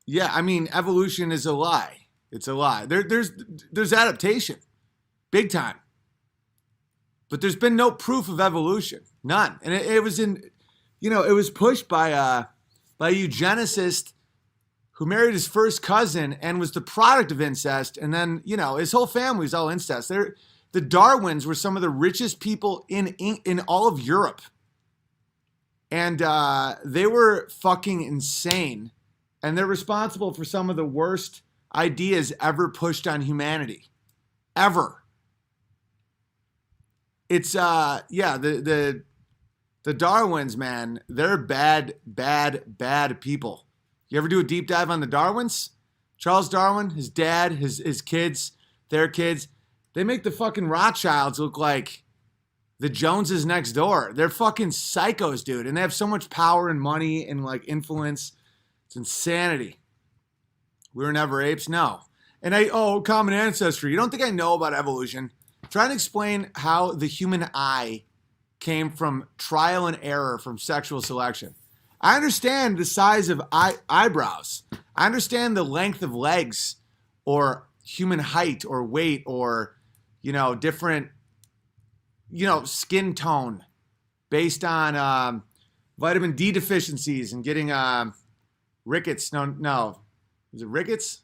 Yeah, I mean, evolution is a lie. It's a lie. There's adaptation, big time, but there's been no proof of evolution, none. And it was in, it was pushed by a eugenicist who married his first cousin and was the product of incest, and then his whole family was all incest. The Darwins were some of the richest people in all of Europe, and they were fucking insane, and they're responsible for some of the worst ideas ever pushed on humanity, ever. It's yeah, the Darwins, man, they're bad, bad, bad people. You ever do a deep dive on the Darwins? Charles Darwin, his dad, his kids, their kids, they make the fucking Rothschilds look like the Joneses next door. They're fucking psychos, dude, and they have so much power and money and like influence. It's insanity. We were never apes? No. And common ancestry. You don't think I know about evolution? Try and explain how the human eye came from trial and error from sexual selection. I understand the size of eyebrows. I understand the length of legs or human height or weight or, different, skin tone based on vitamin D deficiencies and getting rickets. No. Is it rickets?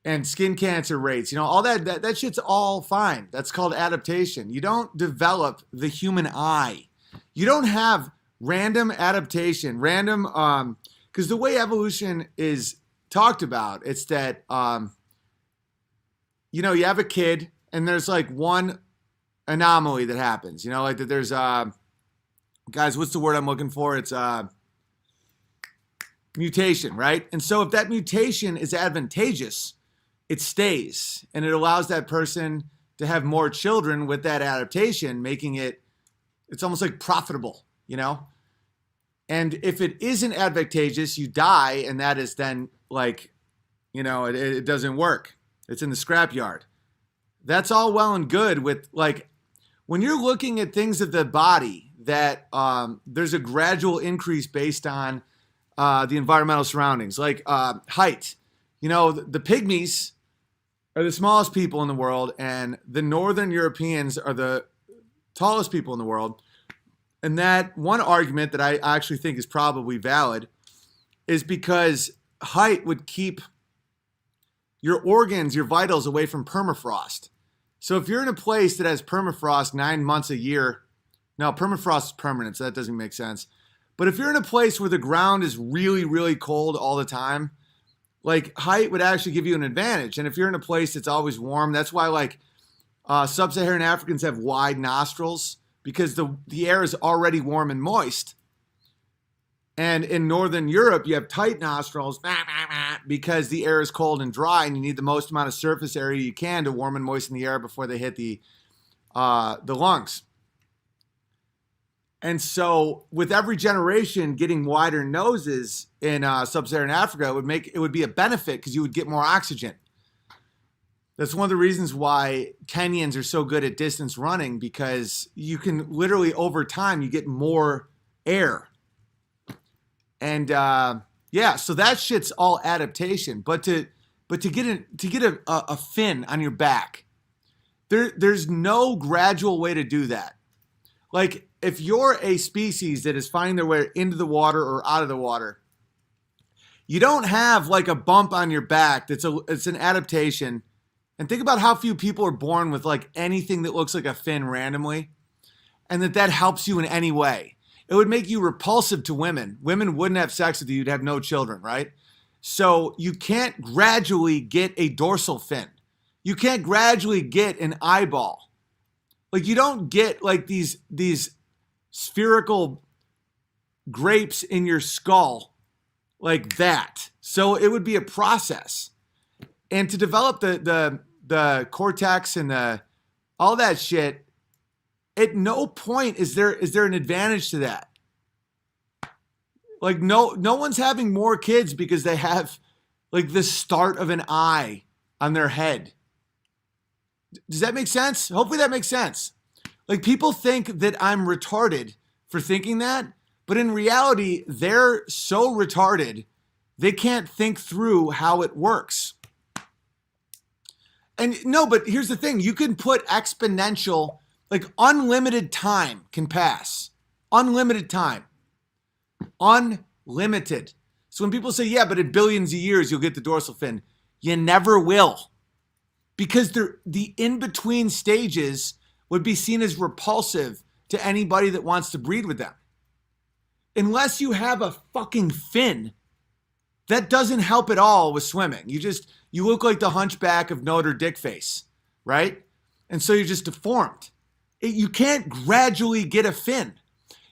And skin cancer rates, all that shit's all fine. That's called adaptation. You don't develop the human eye. You don't have random adaptation, because the way evolution is talked about, it's that, you have a kid and there's like one anomaly that happens, like that there's, guys, what's the word I'm looking for? It's mutation, right? And so if that mutation is advantageous, it stays and it allows that person to have more children with that adaptation, making it's almost like profitable, And if it isn't advantageous, you die, and that is then like, it doesn't work. It's in the scrapyard. That's all well and good with like, when you're looking at things of the body that there's a gradual increase based on the environmental surroundings, like height. The pygmies are the smallest people in the world, and the Northern Europeans are the tallest people in the world. And that one argument that I actually think is probably valid is because height would keep your organs, your vitals away from permafrost. So if you're in a place that has permafrost 9 months a year, no, permafrost is permanent, so that doesn't make sense. But if you're in a place where the ground is really, really cold all the time, like height would actually give you an advantage. And if you're in a place that's always warm, that's why like sub-Saharan Africans have wide nostrils, because the air is already warm and moist. And in Northern Europe, you have tight nostrils because the air is cold and dry, and you need the most amount of surface area you can to warm and moisten the air before they hit the lungs. And so with every generation getting wider noses in sub-Saharan Africa, it would be a benefit because you would get more oxygen. That's one of the reasons why Kenyans are so good at distance running, because you can literally over time, you get more air. And so that shit's all adaptation. But to get a fin on your back, there's no gradual way to do that. Like if you're a species that is finding their way into the water or out of the water, you don't have like a bump on your back. It's an adaptation. And think about how few people are born with like anything that looks like a fin randomly, and that helps you in any way. It would make you repulsive to women. Women wouldn't have sex with you. You'd have no children, right? So you can't gradually get a dorsal fin. You can't gradually get an eyeball. Like you don't get like these spherical grapes in your skull like that. So it would be a process. And to develop the cortex and all that shit, at no point is there an advantage to that. Like no one's having more kids because they have like the start of an eye on their head. Does that make sense? Hopefully that makes sense. Like people think that I'm retarded for thinking that, but in reality, they're so retarded They can't think through how it works. And no, but here's the thing. You can put exponential, like unlimited time can pass. Unlimited time. Unlimited. So when people say, yeah, but in billions of years, you'll get the dorsal fin. You never will. Because the in-between stages would be seen as repulsive to anybody that wants to breed with them. Unless you have a fucking fin, that doesn't help at all with swimming. You look like the hunchback of Notre Dickface, right? And so you're just deformed. You can't gradually get a fin.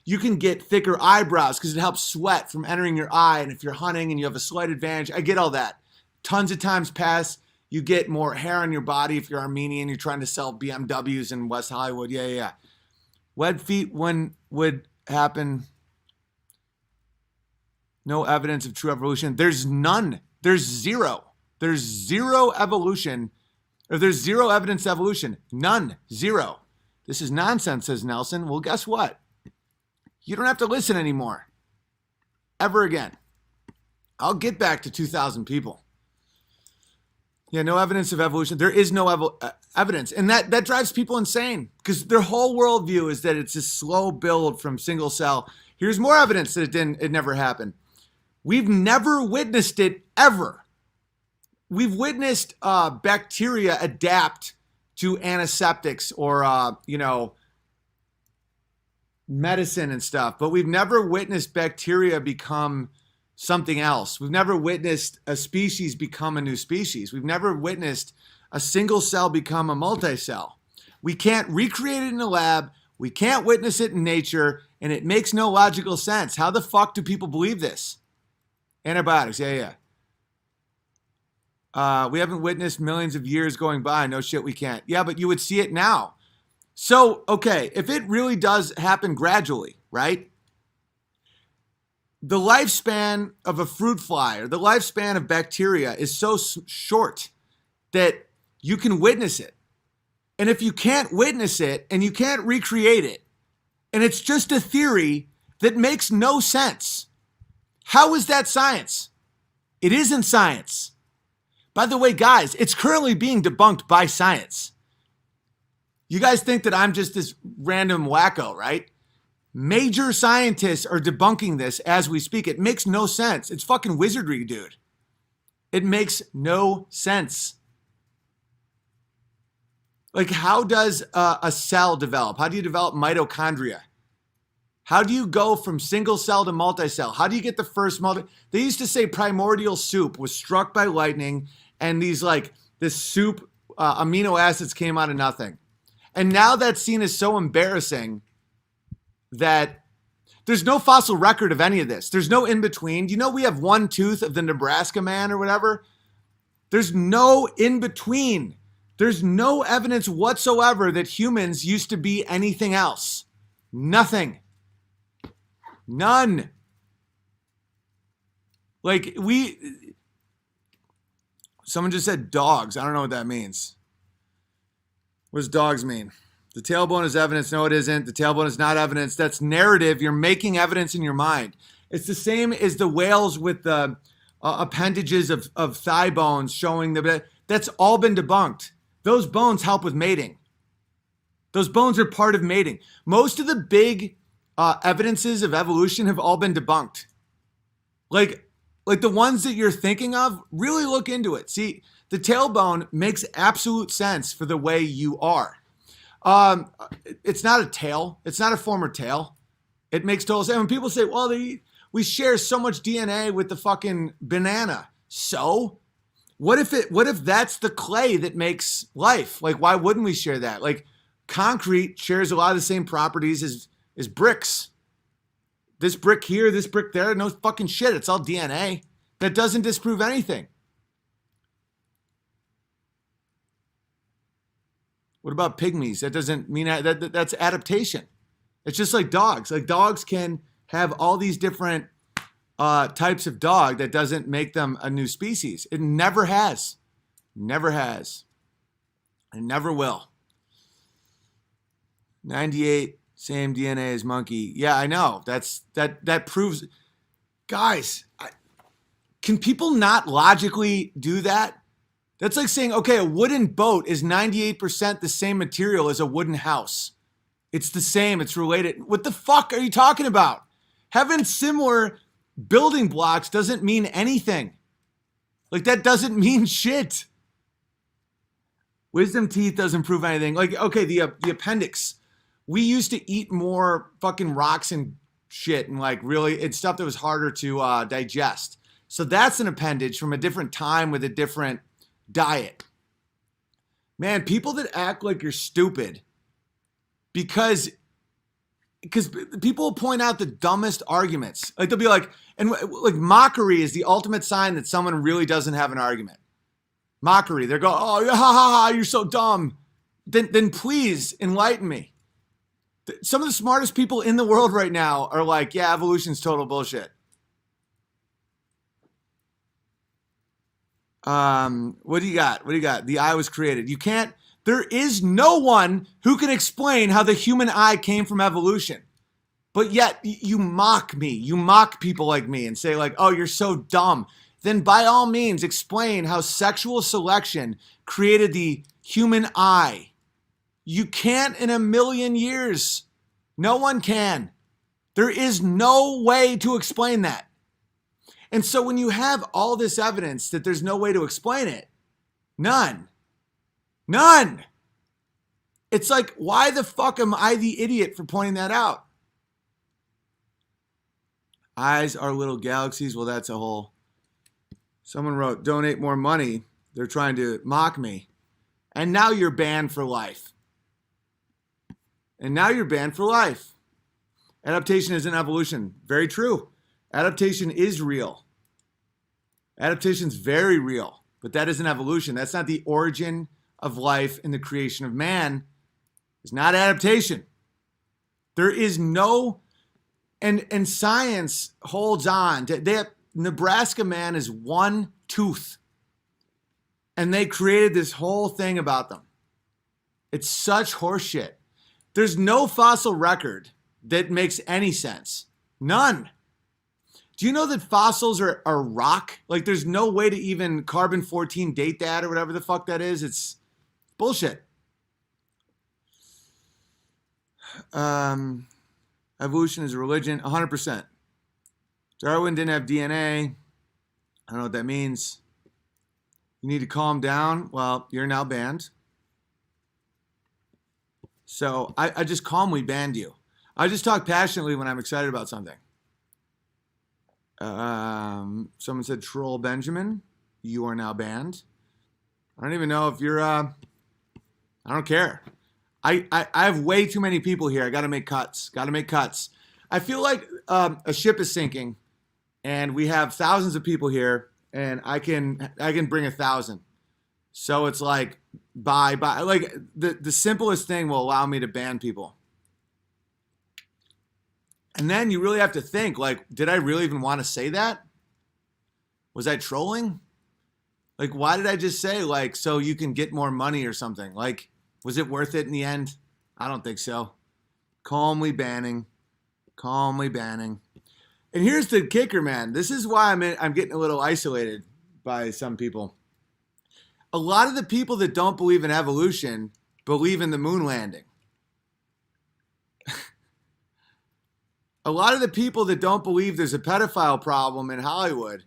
You can get thicker eyebrows because it helps sweat from entering your eye. And if you're hunting and you have a slight advantage, I get all that. Tons of times pass. You get more hair on your body if you're Armenian. You're trying to sell BMWs in West Hollywood. Yeah. Web feet, when would happen? No evidence of true evolution. There's none. There's zero. There's zero evolution. Or there's zero evidence of evolution. None. Zero. This is nonsense, says Nelson. Well, guess what? You don't have to listen anymore. Ever again. I'll get back to 2,000 people. Yeah, no evidence of evolution. There is no evidence. And that drives people insane because their whole worldview is that it's a slow build from single cell. Here's more evidence that it never happened. We've never witnessed it ever. We've witnessed bacteria adapt to antiseptics or, medicine and stuff, but we've never witnessed bacteria become something else. We've never witnessed a species become a new species. We've never witnessed a single cell become a multi-cell. We can't recreate it in a lab. We can't witness it in nature, and it makes no logical sense. How the fuck do people believe this? Antibiotics, yeah. We haven't witnessed millions of years going by. No shit, we can't. Yeah, but you would see it now. So, okay, if it really does happen gradually, right? The lifespan of a fruit fly or the lifespan of bacteria is so short that you can witness it. And if you can't witness it and you can't recreate it, and it's just a theory that makes no sense, how is that science? It isn't science. By the way, guys, it's currently being debunked by science. You guys think that I'm just this random wacko, right? Major scientists are debunking this as we speak. It makes no sense. It's fucking wizardry, dude. It makes no sense. Like, how does a cell develop? How do you develop mitochondria? How do you go from single cell to multi-cell? How do you get the first They used to say primordial soup was struck by lightning and this soup, amino acids came out of nothing. And now that's seen as so embarrassing that there's no fossil record of any of this. There's no in-between. Do you know we have one tooth of the Nebraska man or whatever? There's no in-between. There's no evidence whatsoever that humans used to be anything else. Nothing. None. Someone just said dogs. I don't know what that means. What does dogs mean? The tailbone is evidence. No, it isn't. The tailbone is not evidence. That's narrative. You're making evidence in your mind. It's the same as the whales with the appendages of thigh bones showing that's all been debunked. Those bones help with mating. Those bones are part of mating. Most of the big evidences of evolution have all been debunked. Like the ones that you're thinking of, really look into it. See, the tailbone makes absolute sense for the way you are. It's not a tail. It's not a former tail. It makes total sense. When people say, well, we share so much DNA with the fucking banana. So what if that's the clay that makes life? Like, why wouldn't we share that? Like, concrete shares a lot of the same properties as bricks. This brick here, this brick there, no fucking shit. It's all DNA. That doesn't disprove anything. What about pygmies? That doesn't mean that's adaptation. It's just like dogs. Like, dogs can have all these different types of dog. That doesn't make them a new species. It never has. Never has. And never will. 98, same DNA as monkey. Yeah, I know. That proves, guys, Can people not logically do that? That's like saying, okay, a wooden boat is 98% the same material as a wooden house. It's the same. It's related. What the fuck are you talking about? Having similar building blocks doesn't mean anything. Like, that doesn't mean shit. Wisdom teeth doesn't prove anything. Like, okay, the appendix. We used to eat more fucking rocks and shit and like really, it's stuff that was harder to digest. So that's an appendage from a different time with a different diet. Man, people that act like you're stupid because people will point out the dumbest arguments. Like they'll be like, and like mockery is the ultimate sign that someone really doesn't have an argument. Mockery. They're going, oh, ha ha ha, you're so dumb. Then please enlighten me. Some of the smartest people in the world right now are like, yeah, evolution's total bullshit. What do you got? The eye was created. There is no one who can explain how the human eye came from evolution. But yet you mock me. You mock people like me and say like, oh, you're so dumb. Then by all means explain how sexual selection created the human eye. You can't in a million years. No one can. There is no way to explain that. And so when you have all this evidence that there's no way to explain it, none. It's like, why the fuck am I the idiot for pointing that out? Eyes are little galaxies. Well, that's a whole... Someone wrote, donate more money. They're trying to mock me. And now you're banned for life. Adaptation isn't evolution. Very true. Adaptation is real. Adaptation's very real. But that isn't evolution. That's not the origin of life and the creation of man. It's not adaptation. There is no... And science holds on. Nebraska man is one tooth. And they created this whole thing about them. It's such horseshit. There's no fossil record that makes any sense. None. Do you know that fossils are rock? Like there's no way to even carbon-14 date that or whatever the fuck that is. It's bullshit. Evolution is a religion, 100%. Darwin didn't have DNA. I don't know what that means. You need to calm down. Well, you're now banned. So I just calmly banned you. I just talk passionately when I'm excited about something. Someone said, Troll Benjamin, you are now banned. I don't even know if you're, I don't care. I have way too many people here. I got to make cuts. I feel like a ship is sinking and we have thousands of people here and I can bring 1,000. So it's like, bye. Like the simplest thing will allow me to ban people. And then you really have to think, like, did I really even want to say that? Was I trolling? Like, why did I just say, like, so you can get more money or something? Like, was it worth it in the end? I don't think so. Calmly banning. And here's the kicker, man. This is why I'm getting a little isolated by some people. A lot of the people that don't believe in evolution believe in the moon landing. A lot of the people that don't believe there's a pedophile problem in Hollywood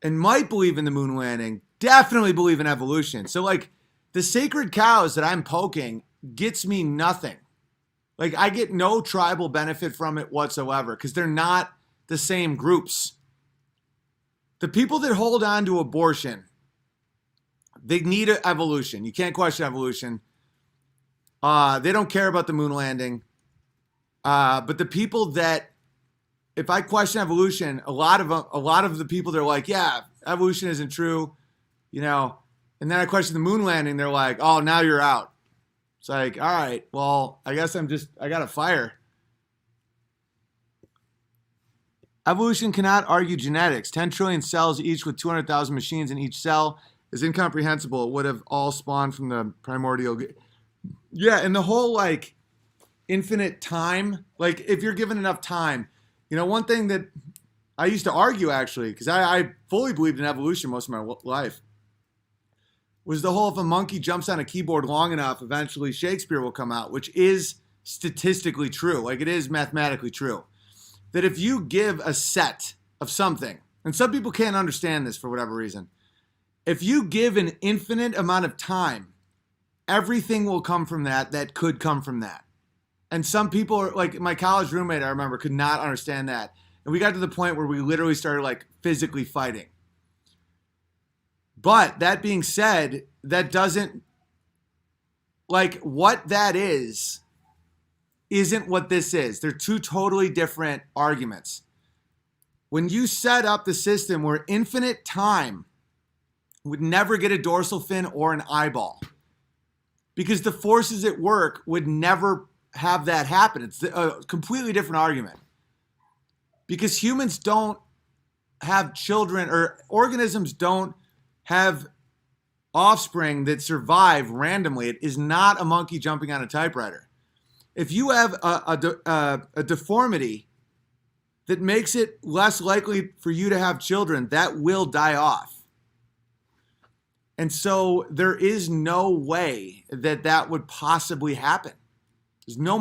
and might believe in the moon landing definitely believe in evolution. So like the sacred cows that I'm poking gets me nothing. Like I get no tribal benefit from it whatsoever because they're not the same groups. The people that hold on to abortion, they need evolution. You can't question evolution. They don't care about the moon landing. But the people that, if I question evolution, a lot of the people they're like, yeah, evolution isn't true, you know. And then I question the moon landing, they're like, oh, now you're out. It's like, all right, well, I guess I got to fire. Evolution cannot argue genetics. 10 trillion cells, each with 200,000 machines in each cell, is incomprehensible. It would have all spawned from the primordial. Yeah, and the whole like infinite time, like if you're given enough time, you know, one thing that I used to argue actually, because I fully believed in evolution most of my life, was the whole if a monkey jumps on a keyboard long enough, eventually Shakespeare will come out, which is statistically true. Like it is mathematically true. That if you give a set of something, and some people can't understand this for whatever reason, if you give an infinite amount of time, everything will come from that could come from that. And some people are like my college roommate, I remember, could not understand that. And we got to the point where we literally started like physically fighting. But that being said, that doesn't, like what that isn't what this is. They're two totally different arguments. When you set up the system where infinite time would never get a dorsal fin or an eyeball, because the forces at work would never have that happen. It's a completely different argument. Because humans don't have children, or organisms don't have offspring that survive randomly. It is not a monkey jumping on a typewriter. If you have a deformity that makes it less likely for you to have children, that will die off. And so there is no way that would possibly happen. There's no